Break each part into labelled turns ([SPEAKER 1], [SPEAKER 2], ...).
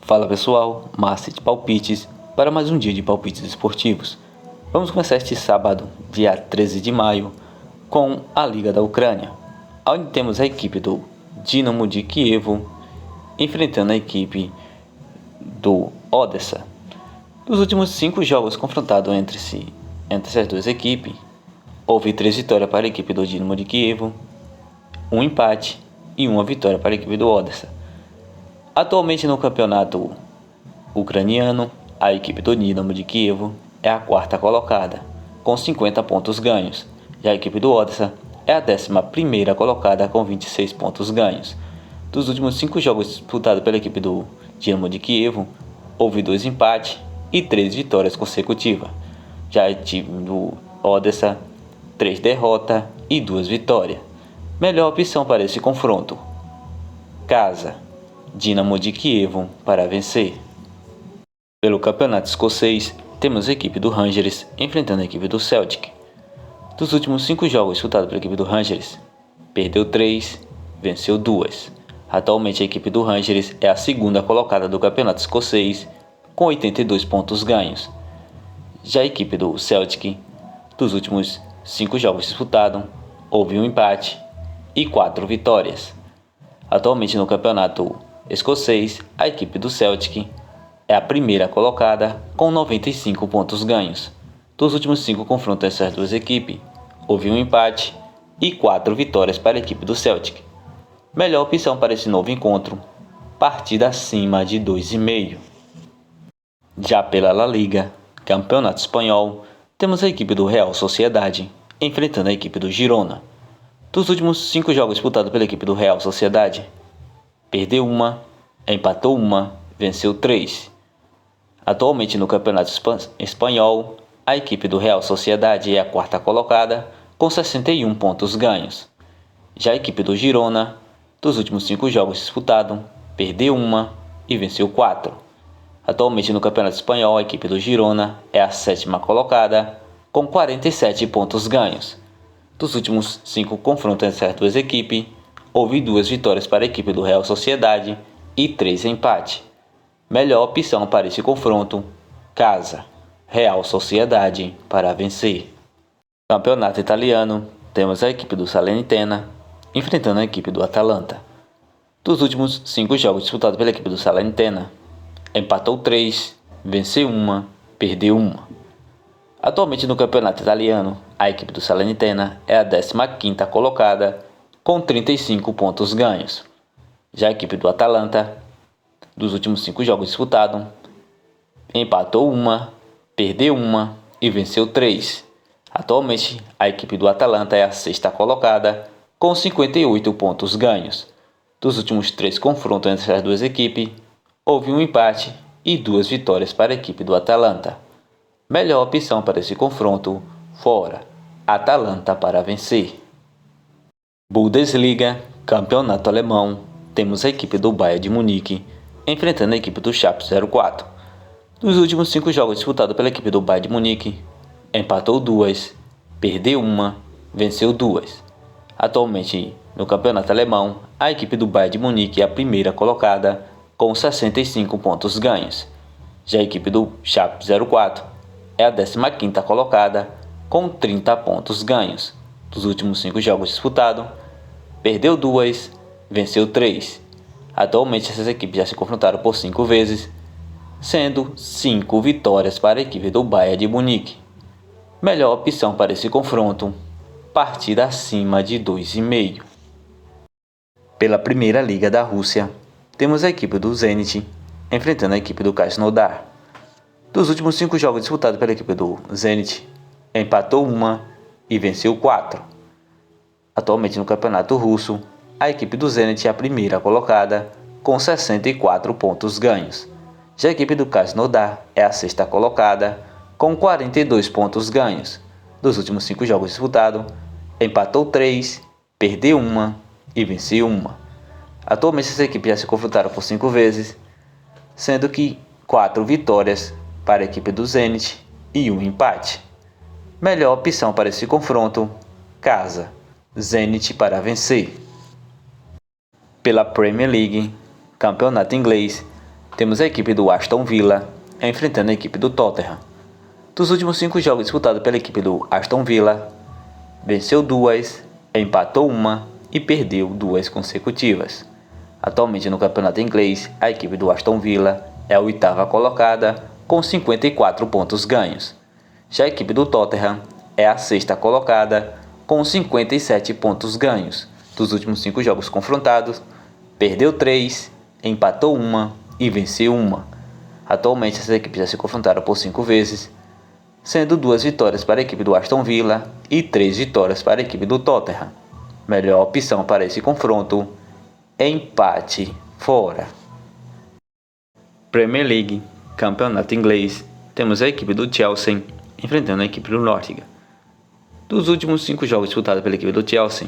[SPEAKER 1] Fala pessoal, Márcio de Palpites para mais um dia de palpites esportivos. Vamos começar este sábado, dia 13 de maio, com a Liga da Ucrânia, onde temos a equipe do Dinamo de Kiev enfrentando a equipe do Odessa. Nos últimos 5 jogos confrontados entre essas duas equipes, houve 3 vitórias para a equipe do Dinamo de Kiev, um empate e uma vitória para a equipe do Odessa. Atualmente no campeonato ucraniano, a equipe do Dinamo de Kiev é a quarta colocada, com 50 pontos ganhos. Já a equipe do Odessa é a 11ª colocada, com 26 pontos ganhos. Dos últimos 5 jogos disputados pela equipe do Dinamo de Kiev, houve 2 empates e 3 vitórias consecutivas. Já a equipe do Odessa, 3 derrotas e 2 vitórias. Melhor opção para esse confronto: casa, Dinamo de Kiev para vencer. Pelo campeonato escocês, temos a equipe do Rangers enfrentando a equipe do Celtic. Dos últimos 5 jogos disputados pela equipe do Rangers, perdeu 3, venceu 2. Atualmente a equipe do Rangers é a 2ª colocada do campeonato escocês, com 82 pontos ganhos. Já a equipe do Celtic, dos últimos 5 jogos disputados, houve um empate e 4 vitórias. Atualmente no campeonato escocês, a equipe do Celtic é a 1ª colocada com 95 pontos ganhos. Dos últimos 5 confrontos dessas duas equipes, houve um empate e 4 vitórias para a equipe do Celtic. Melhor opção para esse novo encontro: partida acima de 2,5. Já pela La Liga, campeonato espanhol, temos a equipe do Real Sociedade enfrentando a equipe do Girona. Dos últimos 5 jogos disputados pela equipe do Real Sociedade, perdeu 1, empatou 1, venceu 3. Atualmente no campeonato espanhol, a equipe do Real Sociedade é a 4ª colocada, com 61 pontos ganhos. Já a equipe do Girona, dos últimos 5 jogos disputados, perdeu 1 e venceu 4. Atualmente no campeonato espanhol, a equipe do Girona é a 7ª colocada, com 47 pontos ganhos. Dos últimos 5 confrontos entre as duas equipes, houve 2 vitórias para a equipe do Real Sociedade e 3 empates. Melhor opção para esse confronto: casa, Real Sociedade para vencer. No campeonato italiano, temos a equipe do Salernitana enfrentando a equipe do Atalanta. Dos últimos 5 jogos disputados pela equipe do Salernitana, empatou 3, venceu 1, perdeu 1. Atualmente no campeonato italiano, a equipe do Salernitana é a 15ª colocada, com 35 pontos ganhos. Já a equipe do Atalanta, dos últimos 5 jogos disputados, empatou 1, perdeu 1 e venceu 3. Atualmente, a equipe do Atalanta é a 6ª colocada, com 58 pontos ganhos. Dos últimos 3 confrontos entre as duas equipes, houve um empate e 2 vitórias para a equipe do Atalanta. Melhor opção para esse confronto: fora, Atalanta para vencer. Bundesliga, campeonato alemão, temos a equipe do Bayern de Munique enfrentando a equipe do Schalke 04. Dos últimos 5 jogos disputados pela equipe do Bayern de Munique, empatou 2, perdeu 1, venceu 2. Atualmente no campeonato alemão, a equipe do Bayern de Munique é a 1ª colocada, com 65 pontos ganhos. Já a equipe do Schalke 04 é a 15ª colocada, com 30 pontos ganhos. Dos últimos 5 jogos disputados, perdeu 2, venceu 3. Atualmente essas equipes já se confrontaram por 5 vezes, sendo 5 vitórias para a equipe do Bayern de Munique. Melhor opção para esse confronto: partida acima de 2,5. Pela Primeira Liga da Rússia, temos a equipe do Zenit enfrentando a equipe do Krasnodar. Dos últimos 5 jogos disputados pela equipe do Zenit, empatou 1 e venceu 4. Atualmente no campeonato russo, a equipe do Zenit é a 1ª colocada, com 64 pontos ganhos. Já a equipe do Krasnodar é a 6ª colocada, com 42 pontos ganhos. Dos últimos 5 jogos disputados, empatou 3, perdeu 1 e venceu 1. Atualmente essas equipes já se confrontaram por 5 vezes, sendo que 4 vitórias para a equipe do Zenit e 1 empate. Melhor opção para esse confronto: casa, Zenit para vencer. Pela Premier League, campeonato inglês, temos a equipe do Aston Villa enfrentando a equipe do Tottenham. Dos últimos 5 jogos disputados pela equipe do Aston Villa, venceu 2, empatou 1 e perdeu 2 consecutivas. Atualmente no campeonato inglês, a equipe do Aston Villa é a 8ª colocada com 54 pontos ganhos. Já a equipe do Tottenham é a 6ª colocada com 57 pontos ganhos. Dos últimos 5 jogos confrontados, perdeu 3, empatou 1 e venceu 1. Atualmente essas equipes já se confrontaram por 5 vezes, sendo 2 vitórias para a equipe do Aston Villa e 3 vitórias para a equipe do Tottenham. Melhor opção para esse confronto, empate fora. Premier League, campeonato inglês, temos a equipe do Chelsea enfrentando a equipe do Nottingham. Dos últimos 5 jogos disputados pela equipe do Chelsea,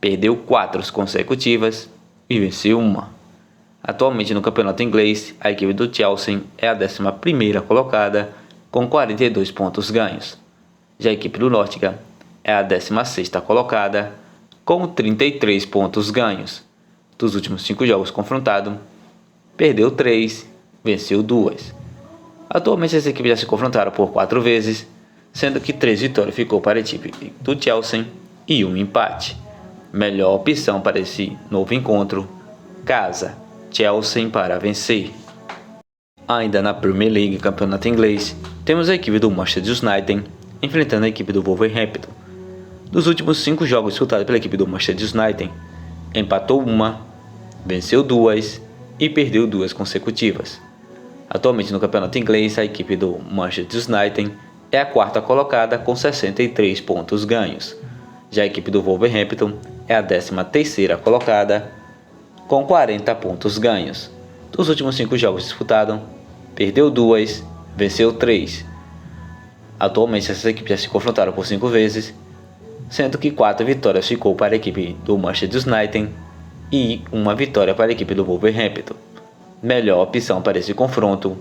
[SPEAKER 1] perdeu 4 consecutivas e venceu 1. Atualmente no campeonato inglês, a equipe do Chelsea é a 11ª colocada com 42 pontos ganhos. Já a equipe do Nottingham é a 16ª colocada com 33 pontos ganhos. Dos últimos 5 jogos confrontados, perdeu 3, venceu 2. Atualmente as equipes já se confrontaram por 4 vezes, sendo que 3 vitórias ficou para a equipe do Chelsea e 1 empate. Melhor opção para esse novo encontro, casa, Chelsea para vencer. Ainda na Premier League, campeonato inglês, temos a equipe do Manchester United enfrentando a equipe do Wolverhampton. Dos últimos 5 jogos disputados pela equipe do Manchester United, empatou 1, venceu 2 e perdeu 2 consecutivas. Atualmente no campeonato inglês, a equipe do Manchester United é a 4ª colocada com 63 pontos ganhos. Já a equipe do Wolverhampton é a 13ª colocada com 40 pontos ganhos. Dos últimos 5 jogos disputados, perdeu 2, venceu 3. Atualmente essas equipes já se confrontaram por 5 vezes, sendo que 4 vitórias ficou para a equipe do Manchester United e 1 vitória para a equipe do Wolverhampton. Melhor opção para esse confronto,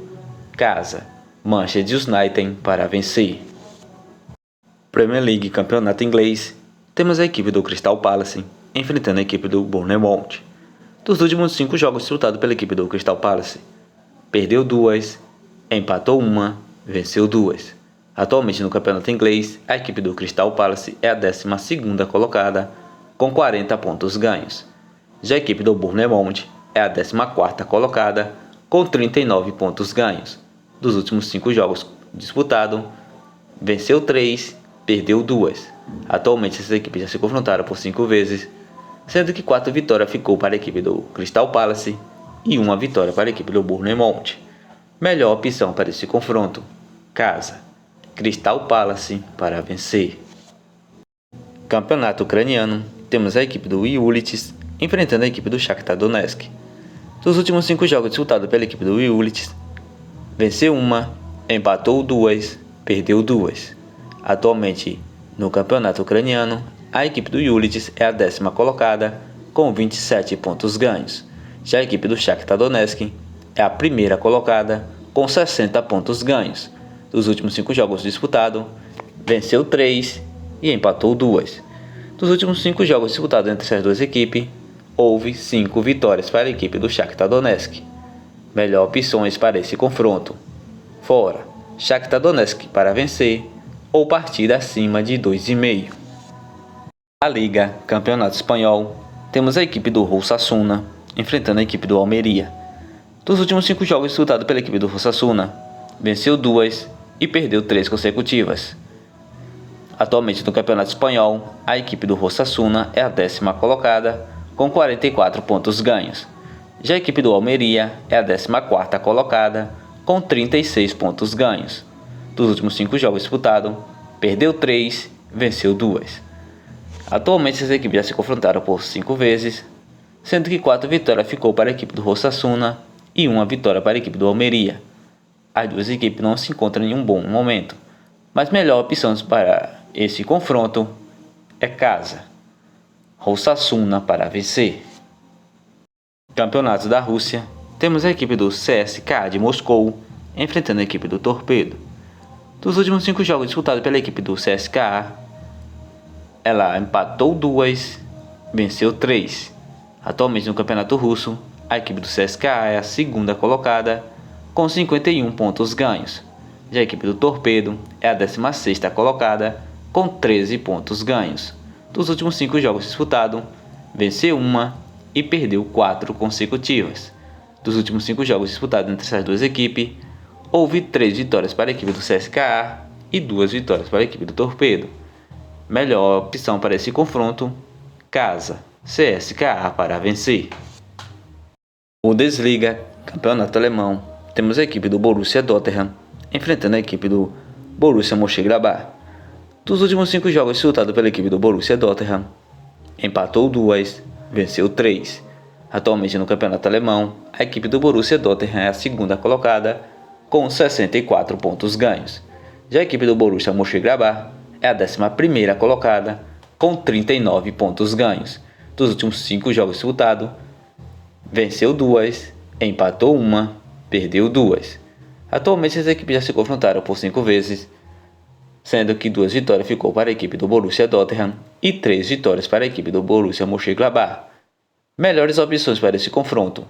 [SPEAKER 1] casa, Manchester United para vencer. Premier League, campeonato inglês, temos a equipe do Crystal Palace enfrentando a equipe do Bournemouth. Dos últimos 5 jogos disputados pela equipe do Crystal Palace, perdeu 2, empatou 1, venceu 2. Atualmente no campeonato inglês, a equipe do Crystal Palace é a 12ª colocada com 40 pontos ganhos. Já a equipe do Bournemouth é a 14ª colocada com 39 pontos ganhos. Dos últimos 5 jogos disputados, venceu 3, perdeu 2. Atualmente essas equipes já se confrontaram por 5 vezes, sendo que 4 vitórias ficou para a equipe do Crystal Palace e 1 vitória para a equipe do Bournemouth. Melhor opção para esse confronto, casa, Crystal Palace para vencer. Campeonato ucraniano, temos a equipe do Ulytis enfrentando a equipe do Shakhtar Donetsk. Dos últimos 5 jogos disputados pela equipe do Ulytis, venceu 1, empatou 2, perdeu 2. Atualmente no campeonato ucraniano, a equipe do Ulytis é a 10ª colocada com 27 pontos ganhos. Já a equipe do Shakhtar Donetsk é a 1ª colocada com 60 pontos ganhos. Dos últimos 5 jogos disputados, venceu 3 e empatou 2. Dos últimos 5 jogos disputados entre essas duas equipes, houve 5 vitórias para a equipe do Shakhtar Donetsk. Melhor opções para esse confronto, fora, Shakhtar Donetsk para vencer ou partida acima de 2,5. A Liga, campeonato espanhol, temos a equipe do Osasuna enfrentando a equipe do Almeria. Dos últimos 5 jogos disputados pela equipe do Osasuna, venceu 2 e perdeu 3 consecutivas. Atualmente no campeonato espanhol, a equipe do Osasuna é a 10ª colocada com 44 pontos ganhos. Já a equipe do Almeria é a 14ª colocada com 36 pontos ganhos. Dos últimos 5 jogos disputados, perdeu 3, venceu 2. Atualmente as equipes já se confrontaram por 5 vezes, sendo que 4 vitórias ficou para a equipe do Osasuna e 1 vitória para a equipe do Almeria. As duas equipes não se encontram em um bom momento, mas melhor opção para esse confronto é casa, Osasuna para vencer. Campeonato da Rússia, temos a equipe do CSKA de Moscou enfrentando a equipe do Torpedo. Dos últimos 5 jogos disputados pela equipe do CSKA, ela empatou 2, venceu 3. Atualmente no campeonato russo, a equipe do CSKA é a segunda colocada, com 51 pontos ganhos. Já a equipe do Torpedo é a 16ª colocada, com 13 pontos ganhos. Dos últimos 5 jogos disputados, venceu uma e perdeu 4 consecutivas. Dos últimos 5 jogos disputados entre essas duas equipes, houve 3 vitórias para a equipe do CSKA e 2 vitórias para a equipe do Torpedo. Melhor opção para esse confronto, casa, CSKA para vencer. Bundesliga, campeonato alemão, temos a equipe do Borussia Dortmund enfrentando a equipe do Borussia Mönchengladbach. Dos últimos 5 jogos disputados pela equipe do Borussia Dortmund, empatou 2, venceu 3. Atualmente no campeonato alemão, a equipe do Borussia Dortmund é a segunda colocada, com 64 pontos ganhos. Já a equipe do Borussia Mönchengladbach é a 11ª colocada, com 39 pontos ganhos. Dos últimos 5 jogos disputados, venceu 2, empatou 1, perdeu 2. Atualmente as equipes já se confrontaram por 5 vezes, sendo que 2 vitórias ficou para a equipe do Borussia Dortmund e 3 vitórias para a equipe do Borussia Mönchengladbach. Melhores opções para esse confronto: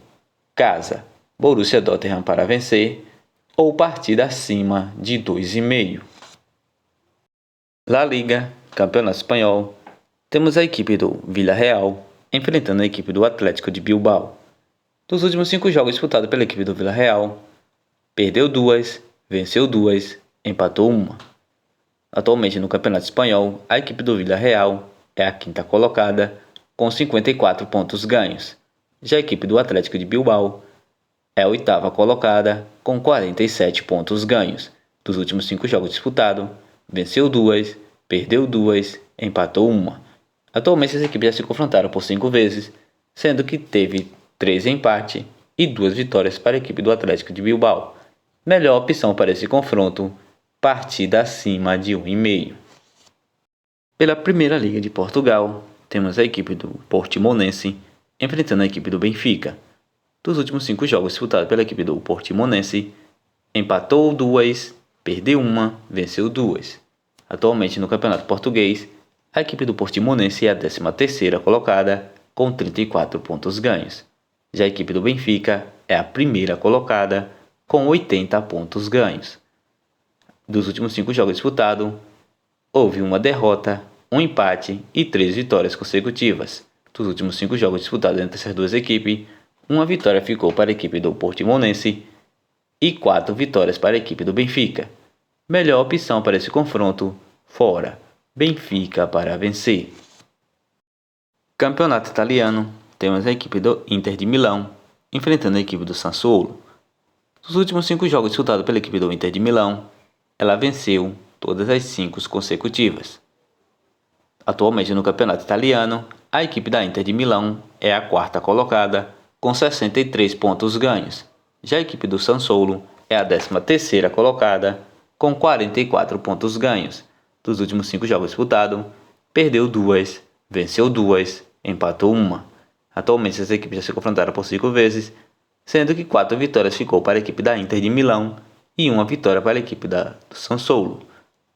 [SPEAKER 1] casa, Borussia Dortmund para vencer, ou partida acima de 2,5. La Liga, campeonato espanhol, temos a equipe do Villarreal enfrentando a equipe do Atlético de Bilbao. Dos últimos 5 jogos disputados pela equipe do Villarreal, perdeu 2, venceu 2, empatou 1. Atualmente no campeonato espanhol, a equipe do Villarreal é a 5ª colocada, com 54 pontos ganhos. Já a equipe do Atlético de Bilbao é a 8ª colocada, com 47 pontos ganhos. Dos últimos 5 jogos disputados, venceu 2, perdeu 2, empatou 1. Atualmente as equipes já se confrontaram por 5 vezes, sendo que teve 3 empates e 2 vitórias para a equipe do Atlético de Bilbao. Melhor opção para esse confronto, partida acima de 1,5. Pela Primeira Liga de Portugal, temos a equipe do Portimonense enfrentando a equipe do Benfica. Dos últimos 5 jogos disputados pela equipe do Portimonense, empatou 2, perdeu 1, venceu 2. Atualmente no Campeonato Português, a equipe do Portimonense é a 13ª colocada, com 34 pontos ganhos. Já a equipe do Benfica é a 1ª colocada, com 80 pontos ganhos. Dos últimos 5 jogos disputados, houve uma derrota, um empate e 3 vitórias consecutivas. Dos últimos 5 jogos disputados entre essas duas equipes, uma vitória ficou para a equipe do Portimonense e 4 vitórias para a equipe do Benfica. Melhor opção para esse confronto, fora, Benfica para vencer. Campeonato italiano, temos a equipe do Inter de Milão enfrentando a equipe do Sassuolo. Dos últimos 5 jogos disputados pela equipe do Inter de Milão, ela venceu todas as 5 consecutivas. Atualmente no campeonato italiano, a equipe da Inter de Milão é a 4ª colocada, com 63 pontos ganhos. Já a equipe do Sassuolo é a 13ª colocada, com 44 pontos ganhos. Dos últimos 5 jogos disputados, perdeu 2, venceu 2, empatou 1. Atualmente as equipes já se confrontaram por 5 vezes, sendo que 4 vitórias ficou para a equipe da Inter de Milão e 1 vitória para a equipe do Sassuolo.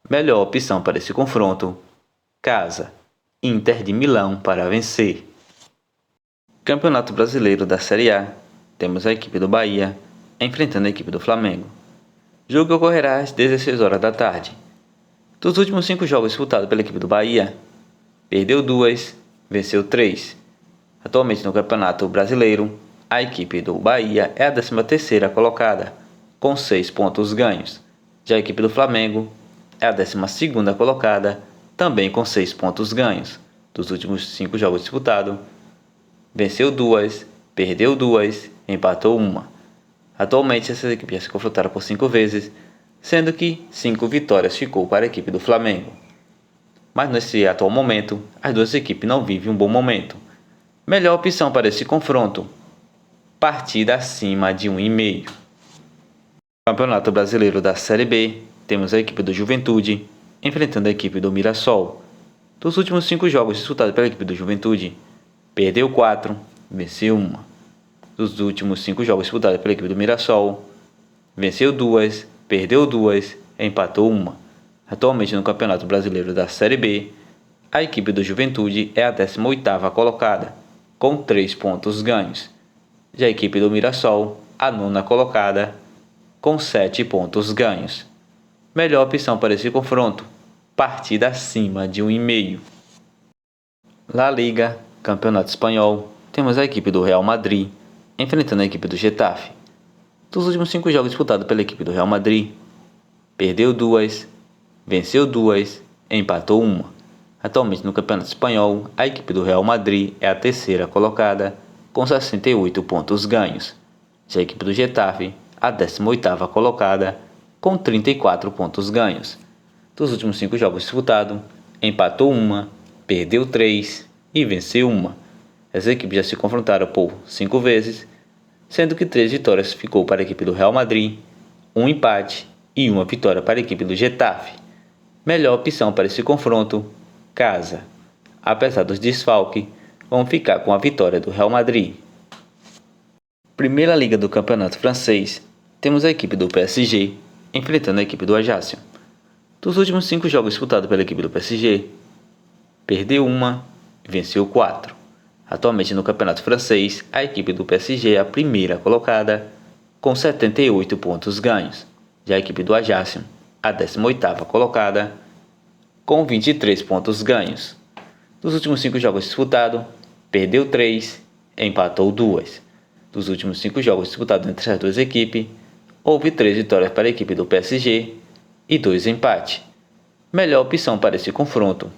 [SPEAKER 1] Melhor opção para esse confronto, casa, Inter de Milão para vencer. Campeonato Brasileiro da Série A, temos a equipe do Bahia enfrentando a equipe do Flamengo. Jogo que ocorrerá às 16 horas da tarde. Dos últimos 5 jogos disputados pela equipe do Bahia, perdeu 2, venceu 3. Atualmente no Campeonato Brasileiro, a equipe do Bahia é a 13ª colocada, com 6 pontos ganhos. Já a equipe do Flamengo é a 12ª colocada, também com 6 pontos ganhos. Dos últimos 5 jogos disputados, venceu 2, perdeu 2, empatou 1. Atualmente essas equipes já se confrontaram por 5 vezes, sendo que 5 vitórias ficou para a equipe do Flamengo. Mas nesse atual momento, as duas equipes não vivem um bom momento. Melhor opção para esse confronto, partida acima de 1,5. Campeonato Brasileiro da Série B, temos a equipe do Juventude enfrentando a equipe do Mirassol. Dos últimos 5 jogos disputados pela equipe do Juventude, perdeu 4, venceu 1. Dos últimos 5 jogos disputados pela equipe do Mirassol, venceu 2, perdeu 2, empatou 1. Atualmente no Campeonato Brasileiro da Série B, a equipe do Juventude é a 18ª colocada, com 3 pontos ganhos. Já a equipe do Mirassol, a nona colocada, com 7 pontos ganhos. Melhor opção para esse confronto, partida acima de 1,5. La Liga, Campeonato Espanhol, temos a equipe do Real Madrid enfrentando a equipe do Getafe. Dos últimos 5 jogos disputados pela equipe do Real Madrid, perdeu 2, venceu 2, empatou 1. Atualmente no Campeonato Espanhol, a equipe do Real Madrid é a terceira colocada, com 68 pontos ganhos. Já a equipe do Getafe, a 18ª colocada, com 34 pontos ganhos. Dos últimos 5 jogos disputados, empatou 1, perdeu 3 e venceu 1. As equipes já se confrontaram por 5 vezes, sendo que 3 vitórias ficou para a equipe do Real Madrid, 1 empate e 1 vitória para a equipe do Getafe. Melhor opção para esse confronto, casa. Apesar dos desfalques, vão ficar com a vitória do Real Madrid. Primeira Liga do Campeonato Francês, temos a equipe do PSG enfrentando a equipe do Ajaccio. Dos últimos 5 jogos disputados pela equipe do PSG, perdeu 1 e venceu 4. Atualmente no Campeonato Francês, a equipe do PSG é a primeira colocada, com 78 pontos ganhos. Já a equipe do Ajaccio, a 18ª colocada, com 23 pontos ganhos. Dos últimos 5 jogos disputados, perdeu 3, empatou 2. Dos últimos 5 jogos disputados entre as duas equipes, houve 3 vitórias para a equipe do PSG e 2 empates. Melhor opção para esse confronto,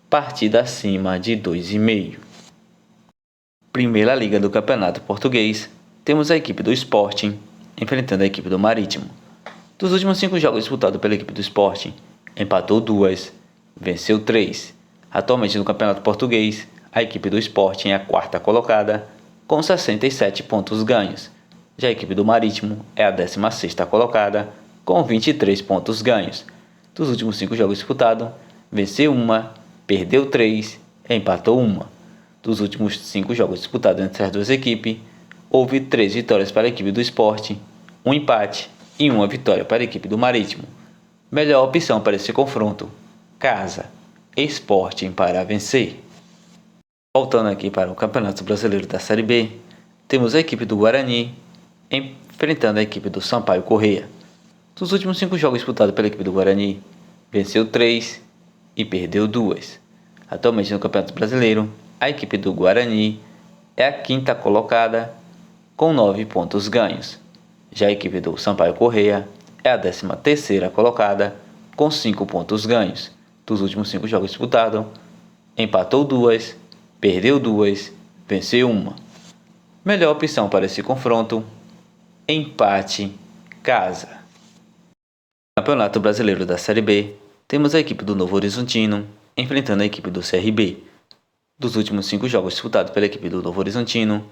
[SPEAKER 1] partida acima de 2,5. Primeira Liga do Campeonato Português, temos a equipe do Sporting enfrentando a equipe do Marítimo. Dos últimos 5 jogos disputados pela equipe do Sporting, empatou 2, venceu 3. Atualmente no Campeonato Português, a equipe do Sporting é a 4ª colocada, com 67 pontos ganhos. Já a equipe do Marítimo é a 16ª colocada, com 23 pontos ganhos. Dos últimos 5 jogos disputados, venceu 1, perdeu 3, empatou 1. Dos últimos 5 jogos disputados entre as duas equipes, houve 3 vitórias para a equipe do Sporting, 1 empate e 1 vitória para a equipe do Marítimo. Melhor opção para esse confronto, casa, Sporting para vencer. Voltando aqui para o Campeonato Brasileiro da Série B, temos a equipe do Guarani enfrentando a equipe do Sampaio Corrêa. Dos últimos 5 jogos disputados pela equipe do Guarani, venceu 3 e perdeu 2. Atualmente no Campeonato Brasileiro, a equipe do Guarani é a 5ª colocada, com 9 pontos ganhos. Já a equipe do Sampaio Corrêa é a 13ª colocada, com 5 pontos ganhos. Dos últimos 5 jogos disputados, empatou 2, perdeu 2, venceu 1. Melhor opção para esse confronto, empate, casa. Campeonato Brasileiro da Série B, temos a equipe do Novo Horizontino enfrentando a equipe do CRB. Dos últimos 5 jogos disputados pela equipe do Novo Horizontino,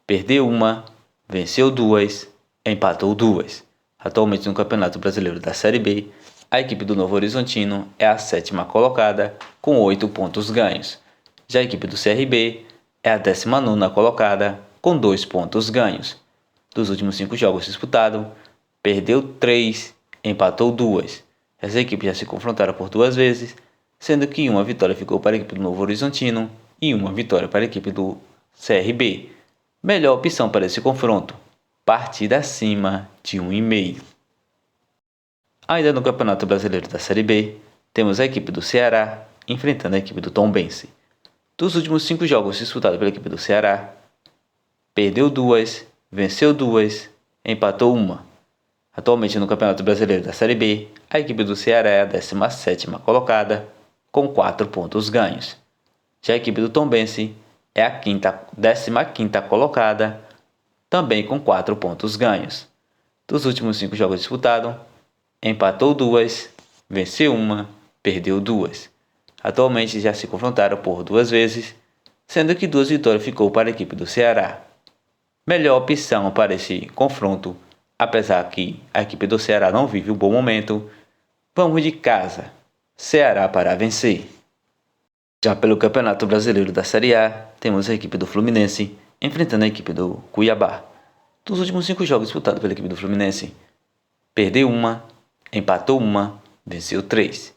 [SPEAKER 1] perdeu 1, venceu 2, empatou 2. Atualmente no Campeonato Brasileiro da Série B, a equipe do Novo Horizontino é a 7ª colocada, com 8 pontos ganhos. Já a equipe do CRB é a 19ª colocada, com 2 pontos ganhos. Dos últimos 5 jogos disputados, perdeu 3, empatou 2. As equipes já se confrontaram por 2 vezes, sendo que 1 vitória ficou para a equipe do Novo Horizontino e 1 vitória para a equipe do CRB. Melhor opção para esse confronto, partida acima de 1,5. Ainda no Campeonato Brasileiro da Série B, temos a equipe do Ceará enfrentando a equipe do Tombense. Dos últimos 5 jogos disputados pela equipe do Ceará, perdeu 2, venceu 2, empatou 1. Atualmente no Campeonato Brasileiro da Série B, a equipe do Ceará é a 17ª colocada, com 4 pontos ganhos. Já a equipe do Tombense é a 15ª colocada, também com 4 pontos ganhos. Dos últimos 5 jogos disputados, empatou 2, venceu 1, perdeu 2. Atualmente já se confrontaram por 2 vezes, sendo que 2 vitórias ficou para a equipe do Ceará. Melhor opção para esse confronto, apesar que a equipe do Ceará não vive um bom momento, vamos de casa, Ceará para vencer. Já pelo Campeonato Brasileiro da Série A, temos a equipe do Fluminense enfrentando a equipe do Cuiabá. Dos últimos 5 jogos disputados pela equipe do Fluminense, perdeu 1, empatou 1, venceu 3.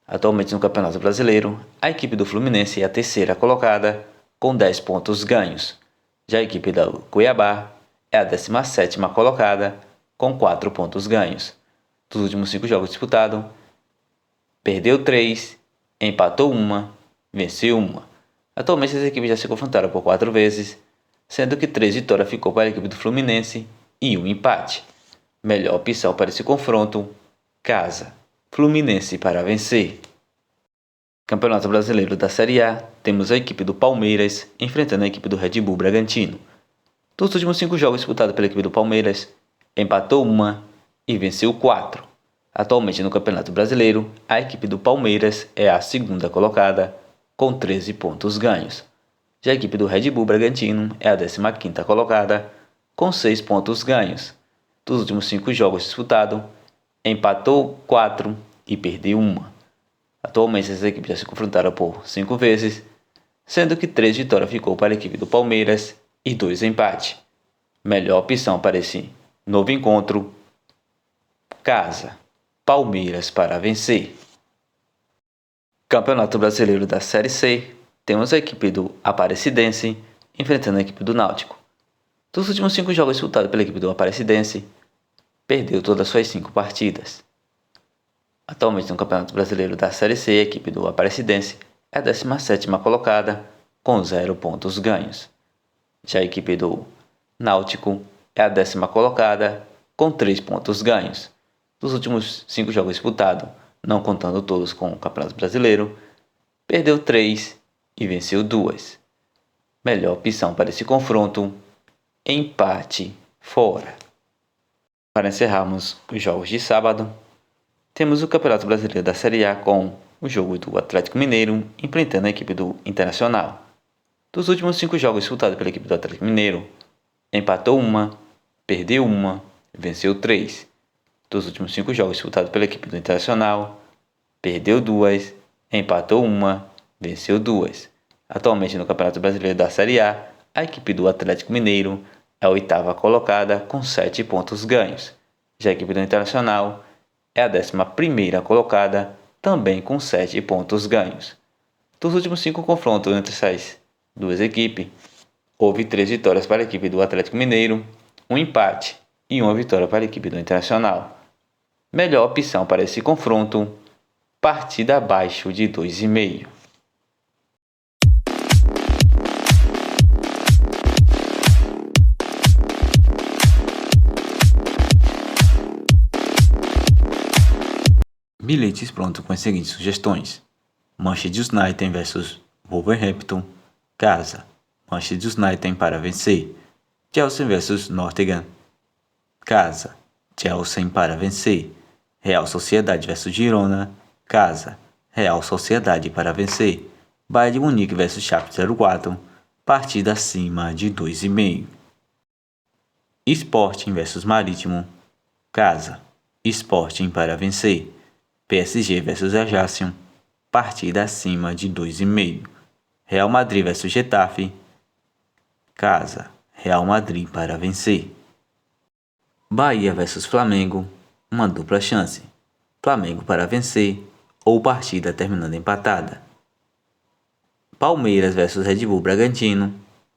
[SPEAKER 1] Atualmente no Campeonato Brasileiro, a equipe do Fluminense é a 3ª colocada, com 10 pontos ganhos. Já a equipe do Cuiabá é a 17ª colocada, com 4 pontos ganhos. Dos últimos 5 jogos disputados, perdeu 3, empatou 1, venceu 1. Atualmente as equipes já se confrontaram por 4 vezes, sendo que 3 vitórias ficou para a equipe do Fluminense e 1 empate. Melhor opção para esse confronto, casa, Fluminense para vencer. Campeonato Brasileiro da Série A, temos a equipe do Palmeiras enfrentando a equipe do Red Bull Bragantino. Dos últimos 5 jogos disputados pela equipe do Palmeiras, empatou 1 e venceu 4. Atualmente no Campeonato Brasileiro, a equipe do Palmeiras é a 2ª colocada, com 13 pontos ganhos. Já a equipe do Red Bull Bragantino é a 15ª colocada, com 6 pontos ganhos. Dos últimos 5 jogos disputados, empatou 4 e perdeu 1. Atualmente as equipes já se confrontaram por 5 vezes, sendo que 3 vitórias ficou para a equipe do Palmeiras e 2 empates. Melhor opção para esse novo encontro, casa, Palmeiras para vencer. Campeonato Brasileiro da Série C, temos a equipe do Aparecidense enfrentando a equipe do Náutico. Dos últimos 5 jogos disputados pela equipe do Aparecidense, perdeu todas as suas 5 partidas. Atualmente no Campeonato Brasileiro da Série C, a equipe do Aparecidense é a 17ª colocada, com 0 pontos ganhos. Já a equipe do Náutico é a 10ª colocada, com 3 pontos ganhos. Dos últimos 5 jogos disputados, não contando todos com o Campeonato Brasileiro, perdeu 3 e venceu 2. Melhor opção para esse confronto, empate fora. Para encerrarmos os jogos de sábado, temos o Campeonato Brasileiro da Série A com o jogo do Atlético Mineiro enfrentando a equipe do Internacional. Dos últimos 5 jogos disputados pela equipe do Atlético Mineiro, empatou 1, perdeu 1, venceu 3. Dos últimos 5 jogos disputados pela equipe do Internacional, perdeu 2, empatou 1, venceu 2. Atualmente no Campeonato Brasileiro da Série A, a equipe do Atlético Mineiro é a 8ª colocada com 7 pontos ganhos. Já a equipe do Internacional é a 11ª colocada, também com 7 pontos ganhos. Dos últimos 5 confrontos entre essas duas equipes, houve 3 vitórias para a equipe do Atlético Mineiro, 1 empate e 1 vitória para a equipe do Internacional. Melhor opção para esse confronto, partida abaixo de 2,5. Bilhetes prontos com as seguintes sugestões: Manchester United vs Wolverhampton, casa, Manchester United para vencer. Chelsea vs Nottingham, casa, Chelsea para vencer. Real Sociedade vs Girona, casa, Real Sociedade para vencer. Bayern de Munique vs Schalke 04, partida acima de 2,5. Sporting vs Marítimo, casa, Sporting para vencer. PSG vs Ajaccio, partida acima de 2,5. Real Madrid vs Getafe, casa, Real Madrid para vencer. Bahia vs Flamengo, uma dupla chance, Flamengo para vencer ou partida terminando empatada. Palmeiras vs Red Bull Bragantino,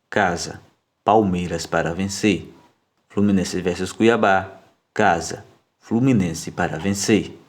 [SPEAKER 1] casa, Palmeiras para vencer. Fluminense vs Cuiabá, casa, Fluminense para vencer.